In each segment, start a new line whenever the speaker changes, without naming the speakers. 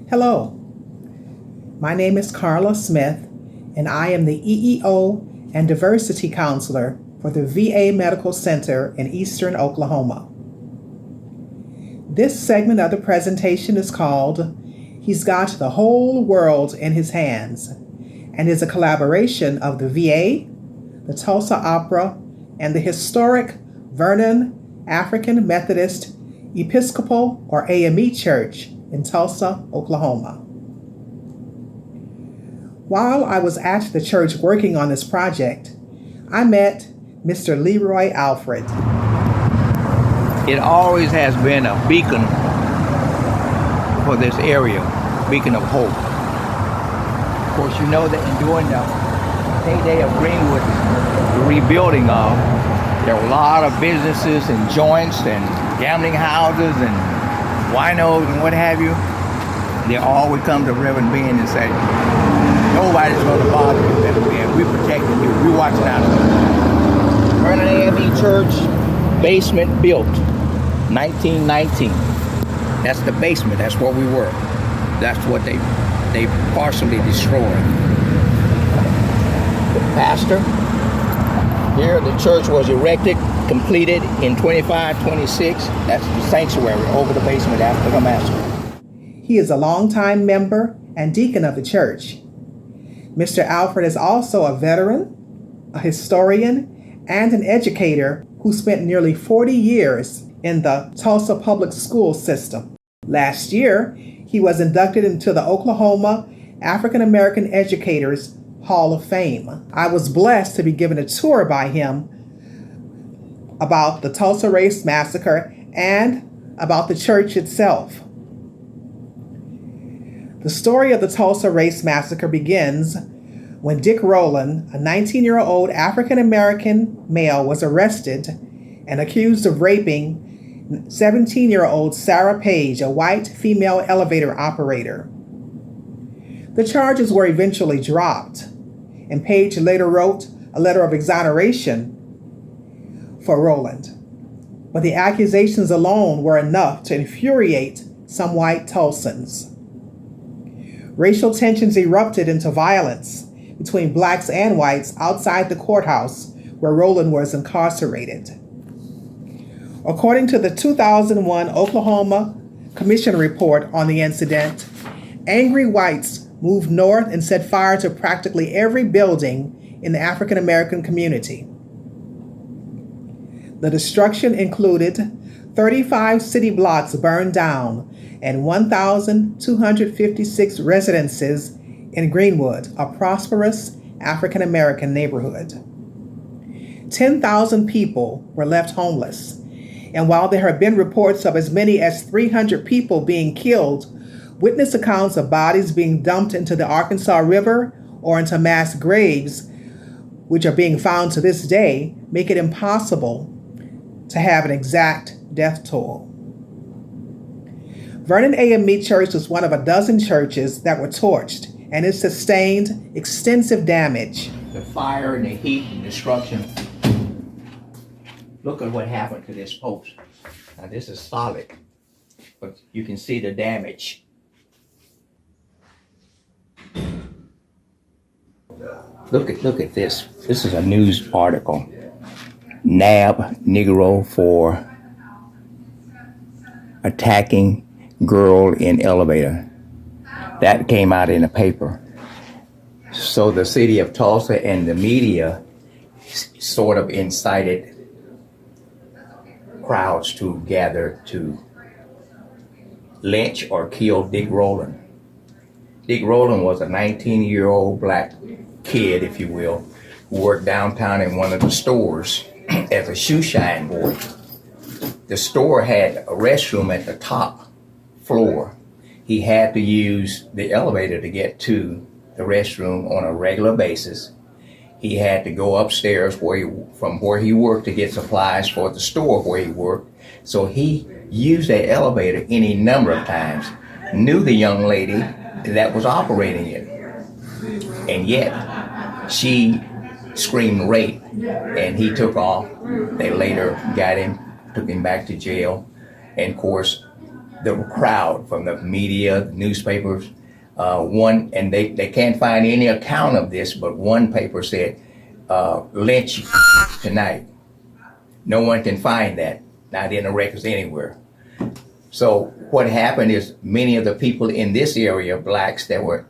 Hello, my name is Carla Smith, and I am the EEO and Diversity Counselor for the VA Medical Center in Eastern Oklahoma. This segment of the presentation is called He's Got the Whole World in His Hands and is a collaboration of the VA, the Tulsa Opera, and the historic Vernon African Methodist Episcopal or AME Church in Tulsa, Oklahoma. While I was at the church working on this project, I met Mr. Leroy Alfred.
It always has been a beacon for this area, beacon of hope. Of course, you know that during the heyday of Greenwood, the rebuilding of, there were a lot of businesses and joints and gambling houses and winos and what have you. They all would come to Reverend Ben and say, nobody's going to bother you, Reverend Ben. We're protecting you. We're watching out for you. Vernon AME Church, basement built, 1919. That's the basement. That's where we were. That's what they partially destroyed. The pastor, here the church was erected, completed in 25-26. That's the sanctuary over the basement after the massacre.
He is a longtime member and deacon of the church. Mr. Alfred is also a veteran, a historian, and an educator who spent nearly 40 years in the Tulsa public school system. Last year, he was inducted into the Oklahoma African American Educators Hall of Fame. I was blessed to be given a tour by him about the Tulsa Race Massacre and about the church itself. The story of the Tulsa Race Massacre begins when Dick Rowland, a 19-year-old African American male, was arrested and accused of raping 17-year-old Sarah Page, a white female elevator operator. The charges were eventually dropped, and Page later wrote a letter of exoneration for Rowland. But the accusations alone were enough to infuriate some white Tulsans. Racial tensions erupted into violence between blacks and whites outside the courthouse where Rowland was incarcerated. According to the 2001 Oklahoma Commission report on the incident, angry whites moved north and set fire to practically every building in the African American community. The destruction included 35 city blocks burned down and 1,256 residences in Greenwood, a prosperous African American neighborhood. 10,000 people were left homeless, and while there have been reports of as many as 300 people being killed, witness accounts of bodies being dumped into the Arkansas River or into mass graves, which are being found to this day, make it impossible to have an exact death toll. Vernon AME Church was one of a dozen churches that were torched, and it sustained extensive damage.
The fire and the heat and destruction. Look at what happened to this post. Now this is solid, but you can see the damage. Look at this. This is a news article. Nab Negro for attacking girl in elevator. That came out in the paper. So the city of Tulsa and the media sort of incited crowds to gather to lynch or kill Dick Rowland. Dick Rowland was a 19-year-old black kid, if you will, who worked downtown in one of the stores as a shoe shine boy. The store had a restroom at the top floor. He had to use the elevator to get to the restroom on a regular basis. He had to go upstairs from where he worked to get supplies for the store where he worked. So he used that elevator any number of times, knew the young lady that was operating it. And yet she screamed rape and he took off. They later got him, took him back to jail. And of course, the crowd from the media, newspapers. And they can't find any account of this, but one paper said, lynch tonight. No one can find that, not in the records anywhere. So what happened is many of the people in this area, blacks that were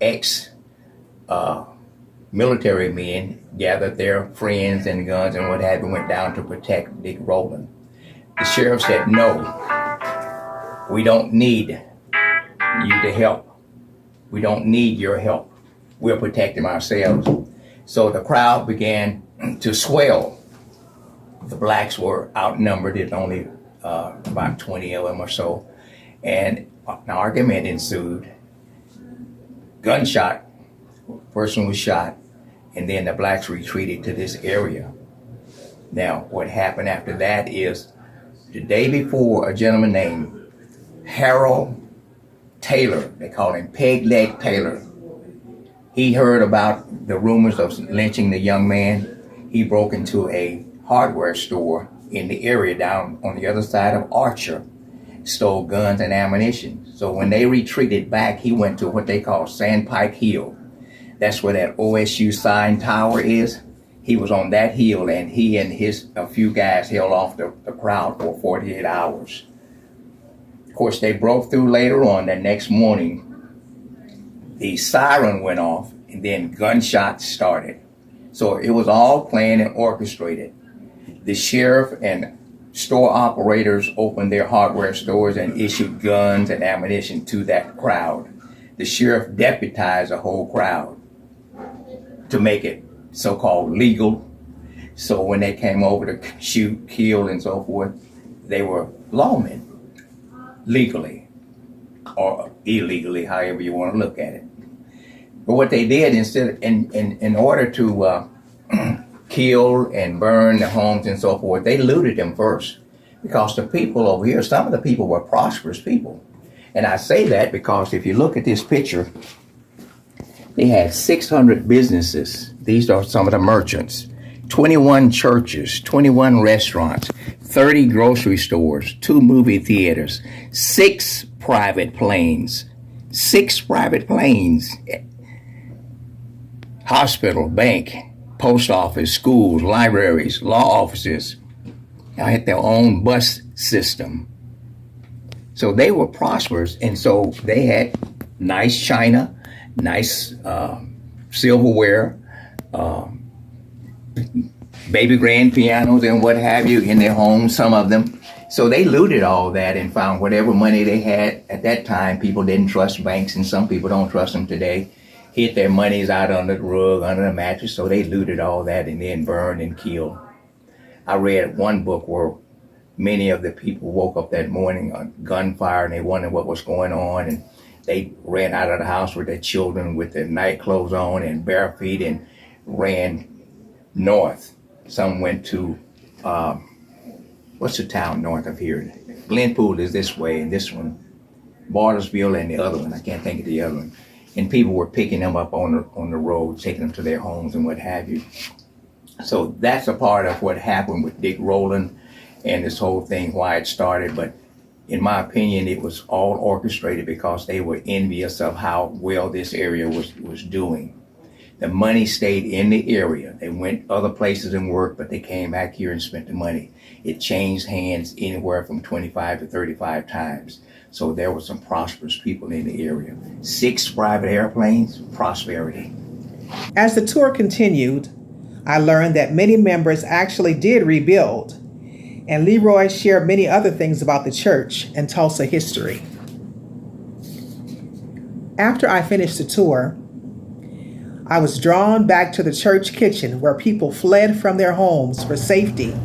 military men, gathered their friends and guns and what have you, went down to protect Dick Rowland. The sheriff said, no, we don't need you to help. We don't need your help. We're protecting ourselves. So the crowd began to swell. The blacks were outnumbered. It's only about 20 of them or so. And an argument ensued. Gunshot. Person was shot. And then the blacks retreated to this area. Now, what happened after that is the day before, a gentleman named Harold Taylor, they call him Peg Leg Taylor, he heard about the rumors of lynching the young man. He broke into a hardware store in the area down on the other side of Archer, stole guns and ammunition. So when they retreated back, he went to what they call Sandpike Hill. That's where that OSU sign tower is. He was on that hill, and he and a few guys held off the crowd for 48 hours. Of course, they broke through later on. That next morning, the siren went off, and then gunshots started. So it was all planned and orchestrated. The sheriff and store operators opened their hardware stores and issued guns and ammunition to that crowd. The sheriff deputized the whole crowd to make it so-called legal. So when they came over to shoot, kill, and so forth, they were lawmen, legally or illegally, however you want to look at it. But what they did, in order to kill and burn the homes and so forth, they looted them first, because the people over here, some of the people were prosperous people. And I say that because if you look at this picture, they had 600 businesses. These are some of the merchants. 21 churches, 21 restaurants, 30 grocery stores, 2 movie theaters, 6 private planes, hospital, bank, post office, schools, libraries, law offices. They had their own bus system. So they were prosperous, and so they had nice china, nice silverware, baby grand pianos and what have you in their homes, some of them. So they looted all that and found whatever money they had at that time. People didn't trust banks, and some people don't trust them today. Hid their monies out under the rug, under the mattress, so they looted all that and then burned and killed. I read one book where many of the people woke up that morning on gunfire and they wondered what was going on, and they ran out of the house with their children with their night clothes on and bare feet and ran north. Some went to, what's the town north of here? Glenpool is this way, and this one, Bartlesville, and the other one, I can't think of the other one. And people were picking them up on the road, taking them to their homes and what have you. So that's a part of what happened with Dick Rowland and this whole thing, why it started. But in my opinion, it was all orchestrated because they were envious of how well this area was doing. The money stayed in the area. They went other places and worked, but they came back here and spent the money. It changed hands anywhere from 25 to 35 times. So there were some prosperous people in the area. 6 private airplanes, prosperity.
As the tour continued, I learned that many members actually did rebuild, and Leroy shared many other things about the church and Tulsa history. After I finished the tour, I was drawn back to the church kitchen where people fled from their homes for safety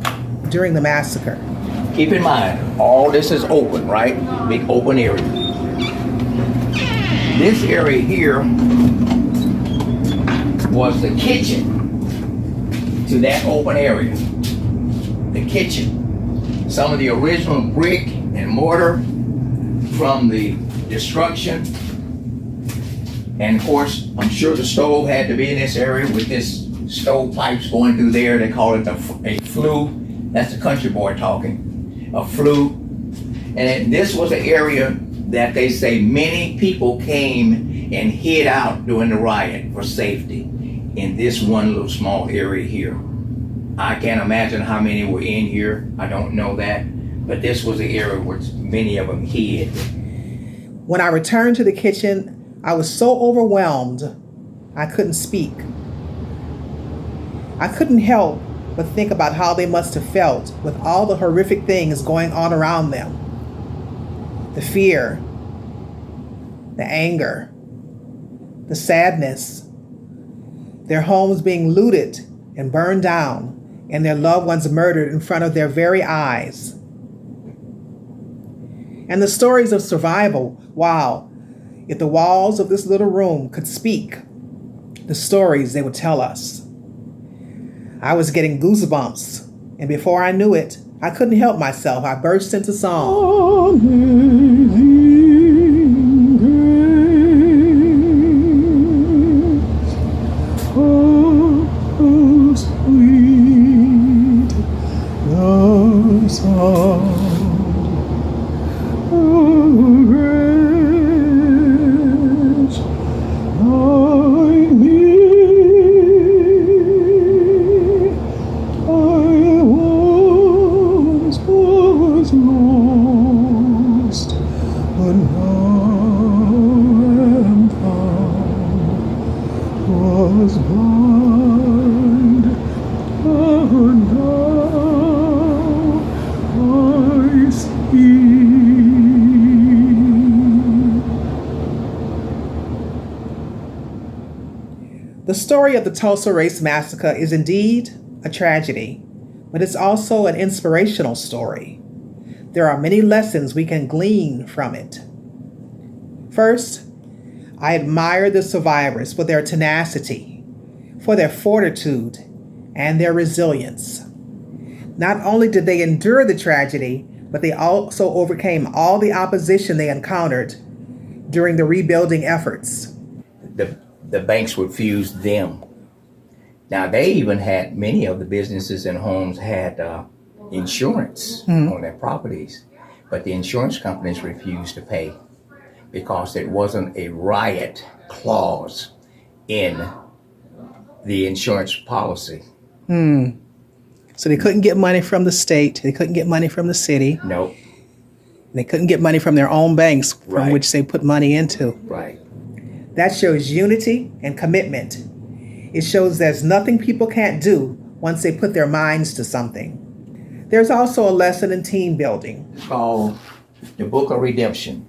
during the massacre.
Keep in mind, all this is open, right? Big open area. This area here was the kitchen to that open area. The kitchen. Some of the original brick and mortar from the destruction. And of course, I'm sure the stove had to be in this area with this stove pipes going through there. They call it a flue. That's the country boy talking. A flue. And this was an area that they say many people came and hid out during the riot for safety in this one little small area here. I can't imagine how many were in here. I don't know that. But this was the area where many of them hid.
When I returned to the kitchen, I was so overwhelmed, I couldn't speak. I couldn't help but think about how they must have felt with all the horrific things going on around them. The fear, the anger, the sadness, their homes being looted and burned down, and their loved ones murdered in front of their very eyes. And the stories of survival, wow, if the walls of this little room could speak, the stories they would tell us. I was getting goosebumps, and before I knew it, I couldn't help myself. I burst into song.
Amazing grace, oh, sweet the sound of grace, like me. Was lost, but now am found. Was blind, but now I see.
The story of the Tulsa Race Massacre is indeed a tragedy, but it's also an inspirational story. There are many lessons we can glean from it. First, I admire the survivors for their tenacity, for their fortitude, and their resilience. Not only did they endure the tragedy, but they also overcame all the opposition they encountered during the rebuilding efforts.
The banks refused them. Now, they even had, many of the businesses and homes had insurance on their properties, but the insurance companies refused to pay because it wasn't a riot clause in the insurance policy.
So they couldn't get money from the state. They couldn't get money from the city.
Nope.
They couldn't get money from their own banks from
Right.
which they put money into.
Right.
That shows unity and commitment. It shows there's nothing people can't do once they put their minds to something. There's also a lesson in team building.
It's called the Book of Redemption.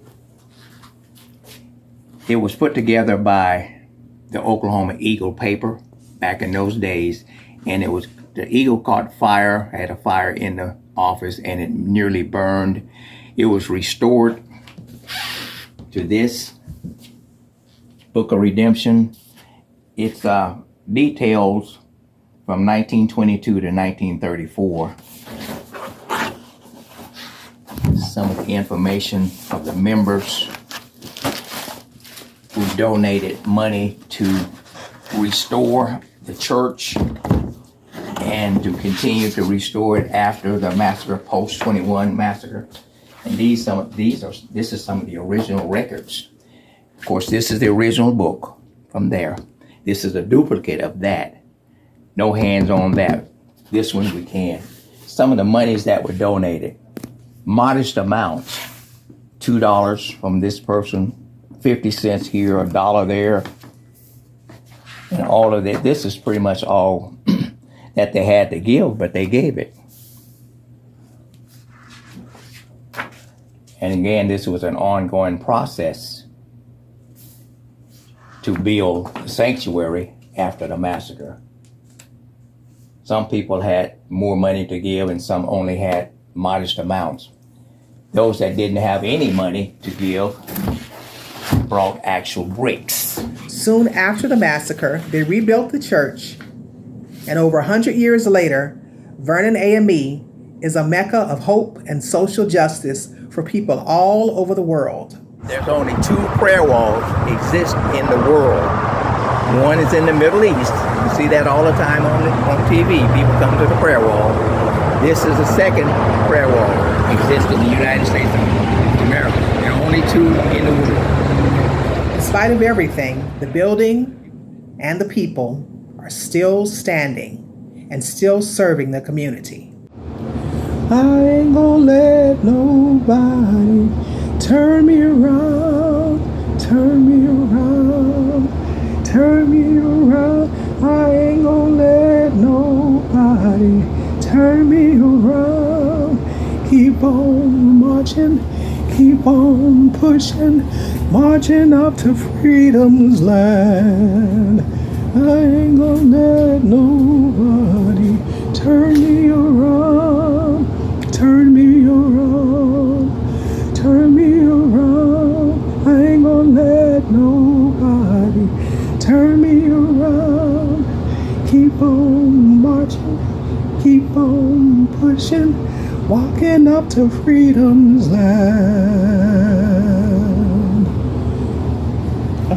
It was put together by the Oklahoma Eagle paper back in those days, and it was, the Eagle caught fire, had a fire in the office, and it nearly burned. It was restored to this Book of Redemption. It's details from 1922 to 1934. Some of the information of the members who donated money to restore the church and to continue to restore it after the massacre, post-21 massacre. And this is some of the original records. Of course, this is the original book from there. This is a duplicate of that. No hands on that. This one we can. Some of the monies that were donated, modest amounts, $2 from this person, 50 cents here, $1 there, and all of that. This is pretty much all that they had to give, but they gave it. And again, this was an ongoing process to build the sanctuary after the massacre. Some people had more money to give and some only had modest amounts. Those that didn't have any money to give brought actual bricks.
Soon after the massacre, they rebuilt the church, and over 100 years later, Vernon AME is a mecca of hope and social justice for people all over the world.
There's only 2 prayer walls exist in the world. One is in the Middle East. You see that all the time on TV. People come to the prayer wall. This is the second prayer wall exists in the United States of America. There are only two in the world.
In spite of everything, the building and the people are still standing and still serving the community.
I ain't gonna let nobody turn me around, turn me around, turn me around. I ain't gonna let nobody turn me around. Keep on marching, keep on pushing, marching up to freedom's land. I ain't gonna let nobody turn me around, turn me around, turn me around. I ain't gonna let nobody turn me around. Keep on marching, keep on pushing, walking up to freedom's land. Oh,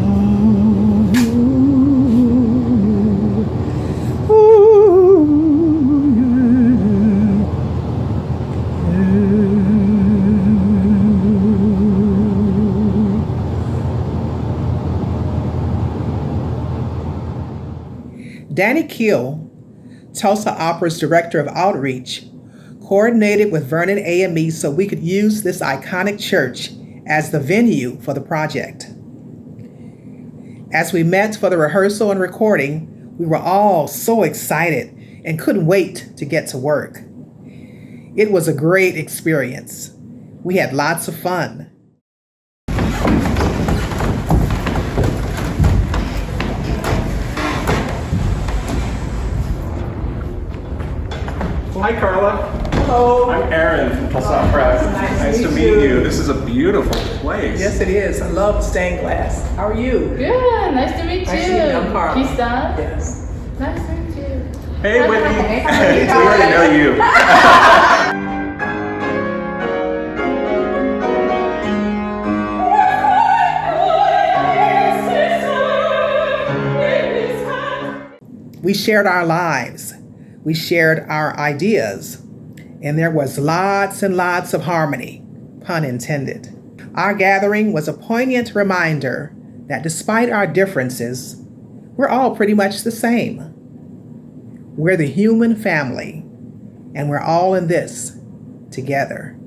ooh,
Danny Keel, Tulsa Opera's Director of Outreach, coordinated with Vernon AME so we could use this iconic church as the venue for the project. As we met for the rehearsal and recording, we were all so excited and couldn't wait to get to work. It was a great experience. We had lots of fun.
Hi, Carla.
Hello.
I'm Aaron from Tulsa Opera.
Nice to
to
meet
meet
you.
you. This is a beautiful place.
Yes, it is. I love stained glass. How are you?
Good, nice to meet you.
Nice to meet you. I'm Carl.
Kista.
Yes.
Nice to meet you.
Hey, Whitney.
Hi.
We already know you.
We shared our lives. We shared our ideas. And there was lots and lots of harmony, pun intended. Our gathering was a poignant reminder that despite our differences, we're all pretty much the same. We're the human family, and we're all in this together.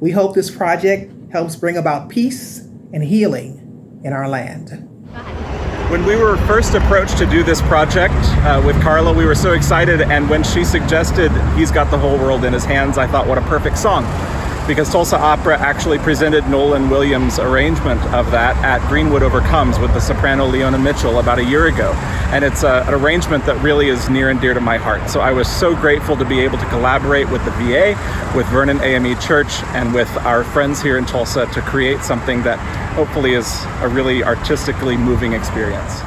We hope this project helps bring about peace and healing in our land.
When we were first approached to do this project with Carla, we were so excited, and when she suggested He's Got the Whole World in His Hands, I thought, what a perfect song. Because Tulsa Opera actually presented Nolan Williams' arrangement of that at Greenwood Overcomes with the soprano Leona Mitchell about a year ago. And it's an arrangement that really is near and dear to my heart. So I was so grateful to be able to collaborate with the VA, with Vernon AME Church, and with our friends here in Tulsa to create something that hopefully is a really artistically moving experience.